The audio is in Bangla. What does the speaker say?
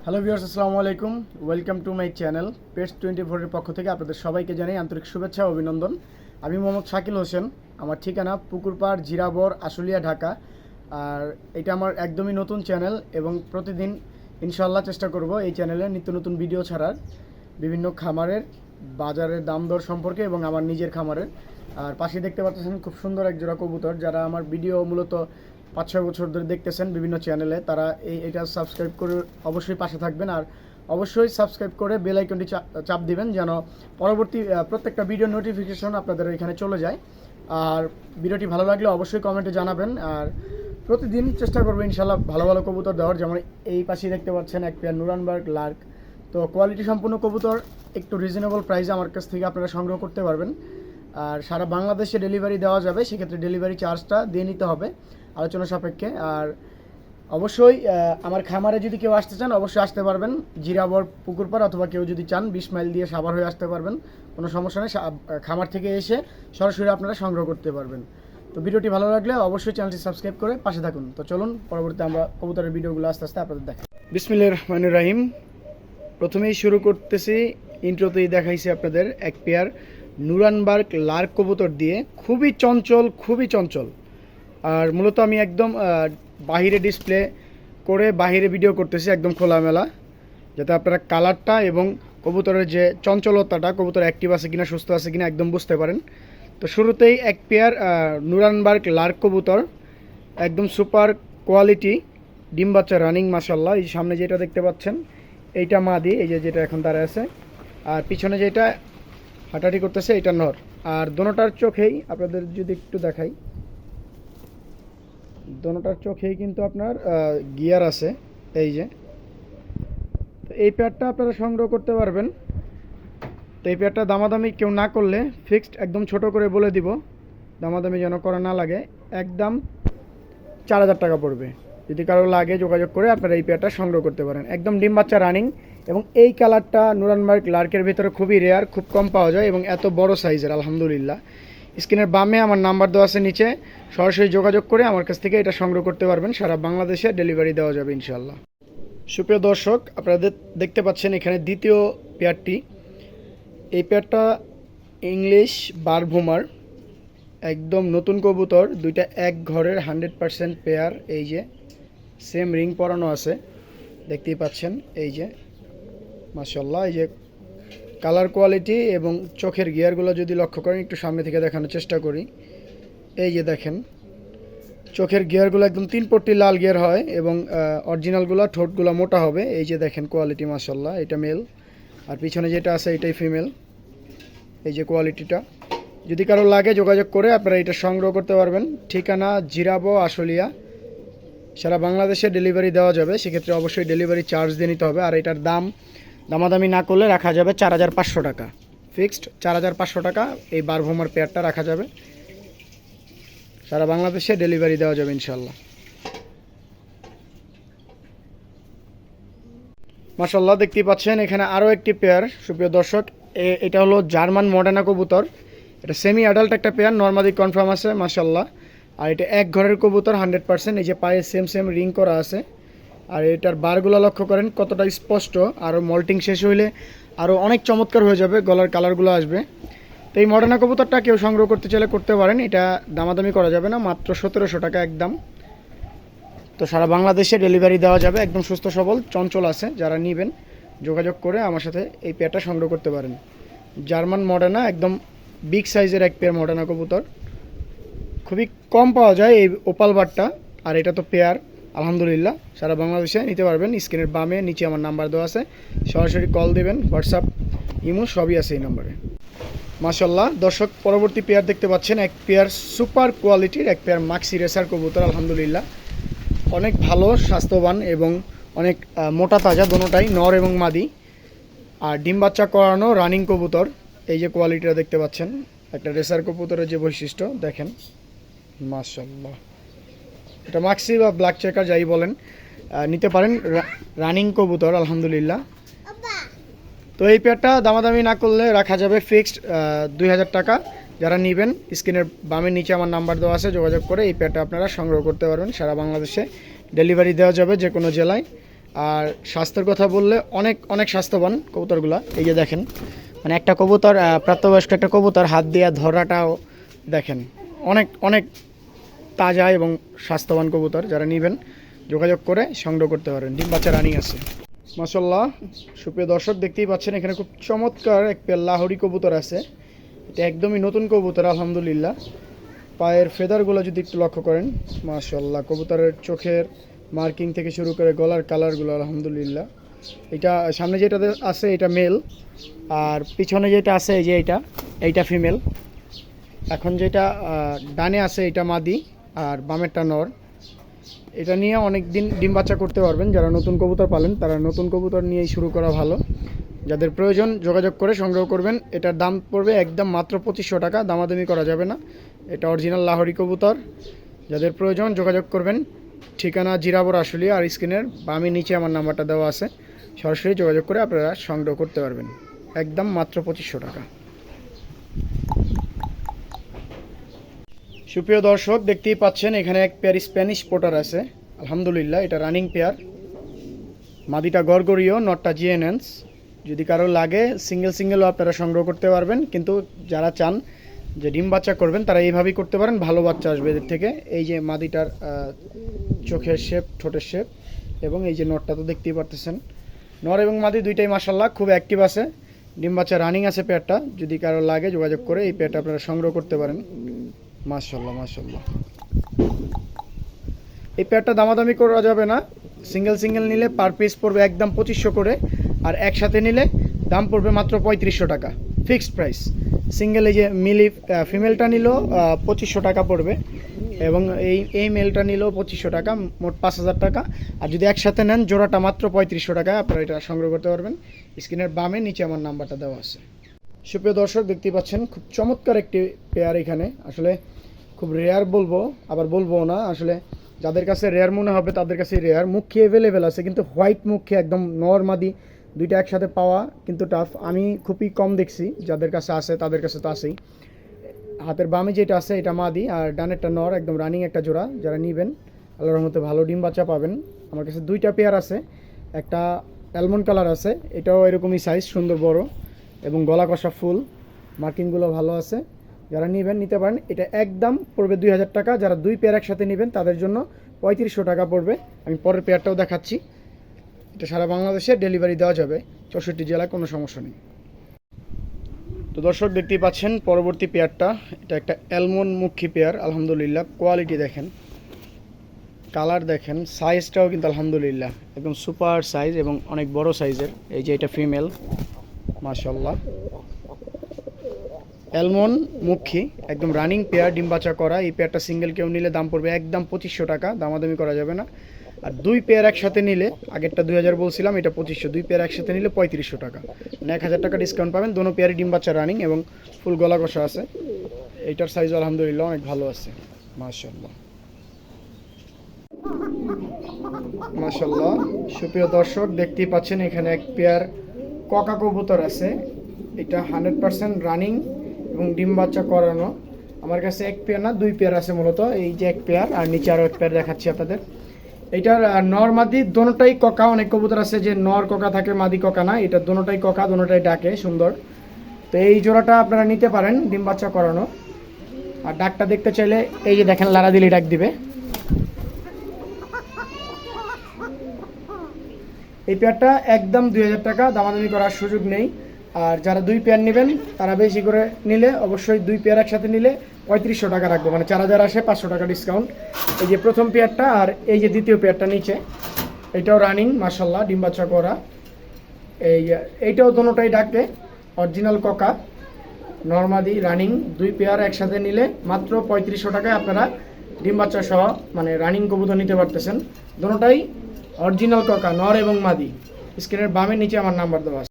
হ্যালো ভিউয়ার্স, আসসালামু আলাইকুম। ওয়েলকাম টু মাই চ্যানেল পেস্ট 24 এর পক্ষ থেকে আপনাদের সবাইকে জানাই আন্তরিক শুভেচ্ছা ও অভিনন্দন। আমি মোহাম্মদ শাকিল হোসেন। আমার ঠিকানা পুকুরপাড়, জিরাবর, আশুলিয়া, ঢাকা। আর এটা আমার একদমই নতুন চ্যানেল এবং প্রতিদিন ইনশাআল্লাহ চেষ্টা করব এই চ্যানেলে নিত্য নতুন ভিডিও ছাড়ার, বিভিন্ন খামারের বাজারের দাম দর সম্পর্কে এবং আমার নিজের খামারের। আর পাশে দেখতে পাচ্ছেন খুব সুন্দর এক জোড়া কবুতর, যারা আমার ভিডিও মূলত 5-6 বছর ধরে দেখতেছেন বিভিন্ন চ্যানেলে, তারা এটা সাবস্ক্রাইব করে অবশ্যই পাশে থাকবেন। আর অবশ্যই সাবস্ক্রাইব করে বেল আইকনটি চাপ দিবেন যেন পরবর্তী প্রত্যেকটা ভিডিও নোটিফিকেশন আপনাদের এখানে চলে যায়। আর ভিডিওটি ভালো লাগলে অবশ্যই কমেন্টে জানাবেন। আর প্রতিদিন চেষ্টা করবো ইনশাল্লাহ ভালো ভালো কবুতর দেওয়ার। যেমন এই পাশেই দেখতে পাচ্ছেন এক পেয়ার নুরানবার্গ লার্ক। তো কোয়ালিটি সম্পূর্ণ কবুতর, একটু রিজনেবল প্রাইসে আমার কাছ থেকে আপনারা সংগ্রহ করতে পারবেন। আর সারা বাংলাদেশে ডেলিভারি দেওয়া যাবে, সেক্ষেত্রে ডেলিভারি চার্জটা দিয়ে নিতে হবে আলোচনা সাপেক্ষে। আর অবশ্যই আমার খামারে যদি কেউ আসতে চান অবশ্যই আসতে পারবেন, জিরাবর পুকুরপাড়, অথবা কেউ যদি চান 20 মাইল দিয়ে সাভার হয়ে আসতে পারবেন, কোনো সমস্যা নেই। খামার থেকে এসে সরাসরি আপনারা সংগ্রহ করতে পারবেন। তো ভিডিওটি ভালো লাগলে অবশ্যই চ্যানেলটি সাবস্ক্রাইব করে পাশে থাকুন। তো চলুন পরবর্তীতে আমরা কবুতরের ভিডিওগুলো আস্তে আস্তে আপনাদের দেখাই। বিসমিল্লাহির রহমানির রহিম। প্রথমেই শুরু করতেছি, ইন্ট্রোতেই দেখাইছি আপনাদের এক পেয়ার নুরানবার্গ লার্ক কবুতর দিয়ে। খুবই চঞ্চল, খুবই চঞ্চল। আর মূলত আমি একদম বাহিরে ডিসপ্লে করে বাহিরে ভিডিও করতেছি, একদম খোলামেলা, যাতে আপনারা কালারটা এবং কবুতরের যে চঞ্চলতাটা, কবুতর অ্যাক্টিভ আছে কিনা, সুস্থ আছে কিনা একদম বুঝতে পারেন। তো শুরুতেই এক পেয়ার নুরানবার্গ লার্ক কবুতর, একদম সুপার কোয়ালিটি, ডিম বাচ্চা রানিং মাশাল্লাহ। এই সামনে যেটা দেখতে পাচ্ছেন এইটা মাদি, এই যে যেটা এখন দাঁড়ায় আছে, আর পিছনে যেটা হাঁটাহাঁটি করতেছে এটা নর। আর দোনোটার চোখেই আপনাদের যদি একটু দেখাই, দোনোটার চোখেই কিন্তু আপনার গিয়ার আছে। এই যে, তো এই পেয়ারটা আপনারা সংগ্রহ করতে পারবেন। তো এই পেয়ারটা দামাদামি কেউ না করলে ফিক্সড একদম ছোট করে বলে দিব, দামাদামি যেন করা না লাগে, একদম 4000 টাকা পড়বে। যদি কারো লাগে যোগাযোগ করে আপনারা এই পেয়ারটা সংগ্রহ করতে পারেন। একদম ডিম বাচ্চা রানিং, এবং এই কালারটা নুরানবার্গ লার্কের ভিতরে খুবই রেয়ার, খুব কম পাওয়া যায়, এবং এত বড় সাইজের আলহামদুলিল্লাহ। স্ক্রিনের বামে আমার নাম্বার দেওয়া আছে, নিচে সরাসরি যোগাযোগ করে আমার কাছ থেকে এটা সংগ্রহ করতে পারবেন। সারা বাংলাদেশে ডেলিভারি দেওয়া যাবে ইনশাল্লাহ। সুপ্রিয় দর্শক, আপনারা দেখতে পাচ্ছেন এখানে দ্বিতীয় পেয়ারটি। এই পেয়ারটা ইংলিশ বারভুমার, একদম নতুন কবুতর, দুইটা এক ঘরের 100% পেয়ার। এই যে সেম রিং পরানো আছে, দেখতেই পাচ্ছেন। এই যে মাশাল্লাহ, এই যে কালার কোয়ালিটি এবং চোখের গিয়ারগুলো যদি লক্ষ্য করেন, একটু সামনে থেকে দেখানোর চেষ্টা করি। এই যে দেখেন, চোখের গিয়ারগুলো একদম 3 পট্টি লাল গিয়ার হয়, এবং অরিজিনালগুলো ঠোঁটগুলো মোটা হবে। এই যে দেখেন কোয়ালিটি মাশাল্লাহ, এটা মেল, আর পিছনে যেটা আছে এটাই ফিমেল। এই যে কোয়ালিটিটা, যদি কারো লাগে যোগাযোগ করে আপনারা এটা সংগ্রহ করতে পারবেন। ঠিকানা জিরাবো, আশুলিয়া। সারা বাংলাদেশে ডেলিভারি দেওয়া যাবে, সেক্ষেত্রে অবশ্যই ডেলিভারি চার্জ দিয়ে নিতে হবে। আর এটার দামাদামি না করলে রাখা যাবে 4500 টাকা, ফিক্সড 4500 টাকা এই বারভুমার পেয়ারটা রাখা যাবে। সারা বাংলাদেশে ডেলিভারি দেওয়া যাবে ইনশাল্লাহ। মাশাল্লাহ, দেখতেই পাচ্ছেন এখানে আরও একটি পেয়ার। সুপ্রিয় দর্শক, এটা হলো জার্মান মডার্না কবুতর। এটা সেমি অ্যাডাল্ট একটা পেয়ার, নর্মালি কনফার্ম আছে মাশাল্লাহ। আর এটা এক ঘরের কবুতর 100%। এই যে পায়ে সেম রিং করা আছে, আর এটার বারগুলো লক্ষ্য করেন কতটা স্পষ্ট। আরও মল্টিং শেষ হইলে আরও অনেক চমৎকার হয়ে যাবে, গলার কালারগুলো আসবে। তো এই মডার্না কবুতরটা কেউ সংগ্রহ করতে চাইলে করতে পারেন, এটা দামাদামি করা যাবে না, মাত্র 1700 টাকা একদম। তো সারা বাংলাদেশে ডেলিভারি দেওয়া যাবে, একদম সুস্থ সবল চঞ্চল আছে। যারা নেবেন যোগাযোগ করে আমার সাথে এই পেয়ারটা সংগ্রহ করতে পারেন। জার্মান মডার্না, একদম বিগ সাইজের এক পেয়ার মডার্না কবুতর, খুবই কম পাওয়া যায় এই ওপাল বারটা। আর এটা তো পেয়ার আলহামদুলিল্লাহ, সারা বাংলাদেশে নিতে পারবেন। স্ক্রিনের বামে নিচে আমার নাম্বার দেওয়া আছে, সরাসরি কল দেবেন, হোয়াটসঅ্যাপ, ইমো সবই আছে এই নম্বরে। মাশাল্লাহ দর্শক, পরবর্তী পেয়ার দেখতে পাচ্ছেন এক পেয়ার সুপার কোয়ালিটির এক পেয়ার মাক্সি রেসার কবুতর। আলহামদুলিল্লাহ অনেক ভালো, স্বাস্থ্যবান এবং অনেক মোটা তাজা, দোনোটাই নর এবং মাদি। আর ডিম বাচ্চা করানো রানিং কবুতর। এই যে কোয়ালিটিটা দেখতে পাচ্ছেন, একটা রেসার কবুতরের যে বৈশিষ্ট্য দেখেন মাশাল্লাহ। এটা মাক্সি বা ব্ল্যাক চেকার যাই বলেন, নিতে পারেন, রানিং কবুতর আলহামদুলিল্লাহ। তো এই পেয়ারটা দামাদামি না করলে রাখা যাবে ফিক্সড 2000 টাকা। যারা নেবেন স্ক্রিনের বামের নিচে আমার নাম্বার দেওয়া আছে, যোগাযোগ করে এই পেয়ারটা আপনারা সংগ্রহ করতে পারবেন। সারা বাংলাদেশে ডেলিভারি দেওয়া যাবে যে কোনো জেলায়। আর স্বাস্থ্যের কথা বললে অনেক অনেক স্বাস্থ্যবান কবুতরগুলো। এই যে দেখেন, মানে একটা কবুতর প্রাপ্তবয়স্ক একটা কবুতর হাত দিয়ে ধরাটাও দেখেন অনেক অনেক তাজা এবং স্বাস্থ্যবান কবুতর। যারা নেবেন যোগাযোগ করে সংগ্রহ করতে পারেন। ডিম বাচ্চা রানিং আছে মাশাআল্লাহ। সুপ্রিয় দর্শক দেখতেই পাচ্ছেন এখানে খুব চমৎকার এক পেয়ার লাহোরি কবুতর আছে। এটা একদমই নতুন কবুতর আলহামদুলিল্লাহ। পায়ের ফেদারগুলো যদি একটু লক্ষ্য করেন মাশাআল্লাহ, কবুতরের চোখের মার্কিং থেকে শুরু করে গলার কালারগুলো আলহামদুলিল্লাহ। এটা সামনে যেটা আছে এটা মেল, আর পিছনে যেটা আছে এই যে এইটা ফিমেল। এখন যেটা ডানে আছে এটা মাদি আর বামেরটা নর। এটা নিয়ে অনেক দিন ডিম বাচ্চা করতে পারবেন। যারা নতুন কবুতর পালেন তারা নতুন কবুতর নিয়েই শুরু করা ভালো। যাদের প্রয়োজন যোগাযোগ করে সংগ্রহ করবেন। এটার দাম পড়বে একদম মাত্র 2500 টাকা, দামাদামি করা যাবে না। এটা অরিজিনাল লাহোরি কবুতর। যাদের প্রয়োজন যোগাযোগ করবেন। ঠিকানা জিরাবর আশুলিয়া, আর স্ক্রিনের বামে নিচে আমার নাম্বারটা দেওয়া আছে, সরাসরি যোগাযোগ করে আপনারা সংগ্রহ করতে পারবেন একদম মাত্র 2500 টাকা। সুপ্রিয় দর্শক দেখতেই পাচ্ছেন এখানে এক পেয়ার স্প্যানিশ পোটার আছে আলহামদুলিল্লাহ। এটা রানিং পেয়ার, মাদিটা গরগরীয়, নটটা জিএনএনস। যদি কারো লাগে সিঙ্গেলও আপনারা সংগ্রহ করতে পারবেন, কিন্তু যারা চান যে ডিম বাচ্চা করবেন তারা এইভাবেই করতে পারেন, ভালো বাচ্চা আসবে এদের থেকে। এই যে মাদিটার চোখের শেপ, ঠোঁটের শেপ, এবং এই যে নটটা তো দেখতেই পারতেছেন। নর এবং মাদি দুইটাই মাশাআল্লাহ খুব অ্যাক্টিভ আছে। ডিম বাচ্চা রানিং আছে পেয়ারটা। যদি কারো লাগে যোগাযোগ করে এই পেয়ারটা আপনারা সংগ্রহ করতে পারেন। মাশাআল্লাহ মাশাআল্লাহ। এই পেয়ারটা দামাদামি করা যাবে না। সিঙ্গেল নিলে পার পিস পড়বে একদম 2500 করে, আর একসাথে নিলে দাম পড়বে মাত্র 3500 টাকা, ফিক্সড প্রাইস। সিঙ্গেল এই যে ফিমেলটা নিলেও 2500 টাকা পড়বে, এবং এই মেলটা নিলেও 2500 টাকা, মোট 5000 টাকা। আর যদি একসাথে নেন জোড়াটা মাত্র 3500 টাকা আপনারা এটা সংগ্রহ করতে পারবেন। স্ক্রিনের বামে নিচে আমার নাম্বারটা দেওয়া আছে। সুপ্রিয় দর্শক দেখতেই পাচ্ছেন খুব চমৎকার একটি পেয়ার। এখানে আসলে খুব রেয়ার বলবো, আবার বলবো না। আসলে যাদের কাছে রেয়ার মনে হবে তাদের কাছে রেয়ার। মুখে অ্যাভেলেবেল আছে, কিন্তু হোয়াইট মুখে একদম নরমাদি দুইটা একসাথে পাওয়া কিন্তু টাফ। আমি খুবই কম দেখছি, যাদের কাছে আছে তাদের কাছে তো আছেই। হাতের বামে যেটা আছে এটা মাদি, আর ডানেরটা নর, একদম রানিং একটা জোড়া। যারা নেবেন আল্লাহর রহমতে ভালো ডিম বাচ্চা পাবেন। আমার কাছে দুইটা পেয়ার আছে, একটা অ্যালমন্ড কালার আছে, এটাও এরকমই সাইজ, সুন্দর বড় এবং গলা কষা ফুল, মার্কিংগুলো ভালো আছে। যারা নেবেন নিতে পারেন। এটা একদম পড়বে 2000 টাকা। যারা দুই পেয়ার একসাথে নেবেন তাদের জন্য 3500 টাকা পড়বে। আমি পরের পেয়ারটাও দেখাচ্ছি। এটা সারা বাংলাদেশে ডেলিভারি দেওয়া যাবে, 64 জেলায়, কোনো সমস্যা নেই। তো দর্শক দেখতেই পাচ্ছেন পরবর্তী পেয়ারটা। এটা একটা অ্যালমন্ড মুখী পেয়ার আলহামদুলিল্লাহ। কোয়ালিটি দেখেন, কালার দেখেন, সাইজটাও কিন্তু আলহামদুলিল্লাহ একদম সুপার সাইজ এবং অনেক বড় সাইজের। এই যে এটা ফিমেল মাশাআল্লাহ, অ্যালমন্ড মুখী, একদম রানিং পেয়ার, ডিম বাচ্চা করা। এই পেয়ারটা সিঙ্গেল কেউ নিলে দাম পড়বে একদম 2500 টাকা, দামাদামি করা যাবে না। আর দুই পেয়ার একসাথে নিলে, আগেরটা 2000 বলছিলাম, এটা 2500, দুই পেয়ার একসাথে নিলে 3500 টাকা, মানে 1000 টাকা ডিসকাউন্ট পাবেন। দোনো পেয়ারই ডিম বাচ্চা রানিং এবং ফুল গলা কষা আছে। এইটার সাইজ আলহামদুলিল্লাহ অনেক ভালো আছে মাশাআল্লাহ মাশাআল্লাহ। সুপ্রিয় দর্শক দেখতেই পাচ্ছেন এখানে এক পেয়ার ককা কবুতর আছে। এটা 100% রানিং এবং ডিম বাচ্চা করানো। আমার কাছে এক পেয়ার না, দুই পেয়ার আছে মূলত। এই যে এক পেয়ার, আর নিচে আরও এক পেয়ার দেখাচ্ছি আপনাদের। এটার নর মাদি দোনোটাই ককা। অনেক কবুতর আছে যে নর ককা থাকে, মাদি ককা না। এটা দোনোটাই ককা, দোনোটাই ডাকে সুন্দর। তো এই জোড়াটা আপনারা নিতে পারেন, ডিম বাচ্চা করানো। আর ডাকটা দেখতে চাইলে এই যে দেখেন, লারা দিলি ডাক দিবে। এই পেয়ারটা একদম 2000 টাকা, দামাদামি করার সুযোগ নেই। আর যারা দুই পেয়ার নেবেন তারা বেশি করে নিলে অবশ্যই দুই পেয়ার একসাথে নিলে 3500 টাকা রাখবো, মানে 4000 আসে, 500 টাকা ডিসকাউন্ট। এই যে প্রথম পেয়ারটা, আর এই যে দ্বিতীয় পেয়ারটা নিচে, এটাও রানিং মাশাআল্লাহ, ডিম বাচ্চা করা। এইটাও দোনোটাই ডাকে, অরিজিনাল ককা, নরমাদি রানিং। দুই পেয়ার একসাথে নিলে মাত্র 3500 টাকায় আপনারা ডিম বাচ্চা সহ মানে রানিং কবুতর নিতে পারতেছেন। দোনোটাই অরিজিনাল ককা, নর এবং মাদি। স্ক্রিনের বামের নিচে আমার নাম্বার দেওয়া আছে।